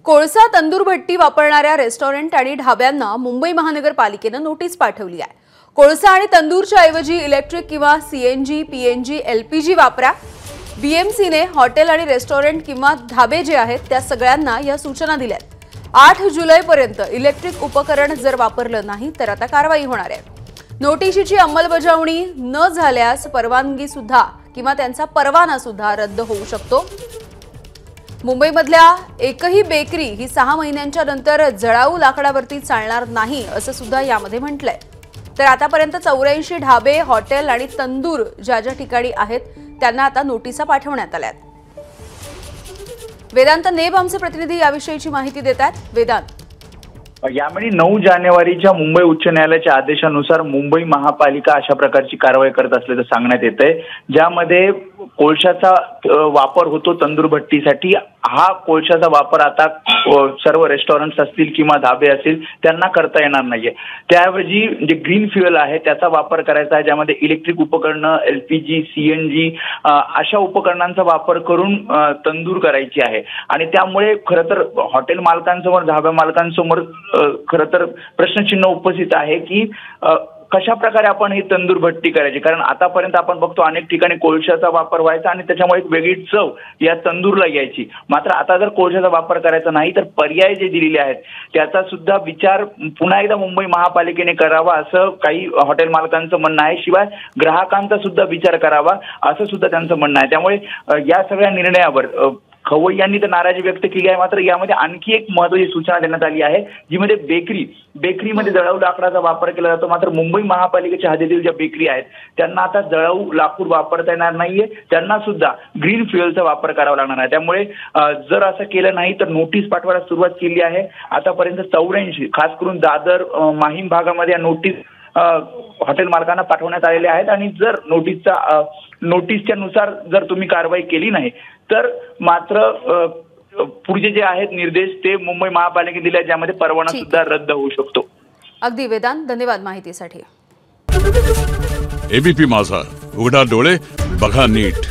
कोळसा तंदूर भट्टी वापरणाऱ्या रेस्टॉरंट आणि ढाब्यांना मुंबई महानगरपालिकेने नोटीस पाठवली आहे। कोळसा आणि तंदूरच्या ऐवजी इलेक्ट्रिक किंवा सीएनजी, पीएनजी, एलपीजी वापरा। बीएमसीने हॉटेल आणि रेस्टॉरंट किंवा ढाबे जे आहेत त्या सगळ्यांना या सूचना दिल्यात। 8 जुलैपर्यंत इलेक्ट्रिक उपकरण जर वापरलं नाही तर आता कारवाई होणार आहे। नोटीसची अंमलबजावणी न झाल्यास परवानगी सुद्धा किंवा त्यांचा परवाना सुद्धा रद्द होऊ शकतो। मुंबईमधल्या एकही बेकरी ही 6 महिन्यांच्या नंतर जळाऊ लाकडावरती चालणार नाही असं सुद्धा यामध्ये म्हटलंय। तर आतापर्यंत 84 ढाबे, हॉटेल आणि तंदूर ज्या ठिकाणी आहेत त्यांना आता नोटिसा पाठवण्यात आल्यात। वेदांत नेब आमचे प्रतिनिधी याविषयीची माहिती देतात। वेदांत, यामध्ये 9 जानेवारीच्या मुंबई उच्च न्यायालयाच्या आदेशानुसार मुंबई महापालिका अशा प्रकारची कारवाई करत असल्याचं सांगण्यात येतंय, ज्यामध्ये कोळशाचा वापर होतो तंदूर भट्टीसाठी। हा कोळशाचा वापर आता सर्व रेस्टॉरंट्स असतील किंवा धाबे असतील त्यांना करता येणार नाहीये। त्याऐवजी जे ग्रीन फ्युएल आहे त्याचा वापर करायचा आहे, ज्यामध्ये इलेक्ट्रिक उपकरणं, एलपीजी, सीएनजी अशा उपकरणांचा वापर करून तंदूर करायची आहे। आणि त्यामुळे खरं तर हॉटेल मालकांसमोर, धाबा मालकांसमोर खरं तर प्रश्नचिन्ह उपस्थित आहे की कशा प्रकारे आपण ही तंदूर भट्टी करायची। कारण आतापर्यंत आपण बघतो अनेक ठिकाणी कोळशाचा वापर व्हायचा आणि त्याच्यामुळे एक वेगळी चव या तंदूरला यायची। मात्र आता जर कोळशाचा वापर करायचा नाही तर पर्याय जे दिलेले आहेत त्याचा सुद्धा विचार पुन्हा एकदा मुंबई महापालिकेने करावा असं काही हॉटेल मालकांचं म्हणणं आहे। शिवाय ग्राहकांचा सुद्धा विचार करावा असं सुद्धा त्यांचं म्हणणं आहे। त्यामुळे या सगळ्या निर्णयावर खवय्यांनी तर नाराजी व्यक्त केली आहे। मात्र यामध्ये आणखी एक महत्त्वाची सूचना देण्यात आली आहे, जीमध्ये बेकरीमध्ये जळाऊ लाकडाचा वापर केला जातो। मात्र मुंबई महापालिकेच्या हद्दीतील ज्या बेकरी आहेत त्यांना आता जळाऊ लाकूड वापरता येणार नाहीये, त्यांना सुद्धा ग्रीन फ्युएलचा वापर करावा लागणार आहे। त्यामुळे जर असं केलं नाही तर नोटीस पाठवायला सुरुवात केली आहे। आतापर्यंत 84 खास करून दादर, माहीम भागामध्ये या नोटीस हॉटेल मालकांना पाठवण्यात आलेले आहेत। आणि जर नोटीसच्या नुसार जर तुम्ही कारवाई केली नाही तर मात्र पुढचे जे आहेत निर्देश ते मुंबई महापालिकेने दिले, ज्यामध्ये परवाना सुद्धा रद्द होऊ शकतो। अगदी वेदांत, धन्यवाद माहितीसाठी। एबीपी माझा, उघडा डोळे बघा नीट।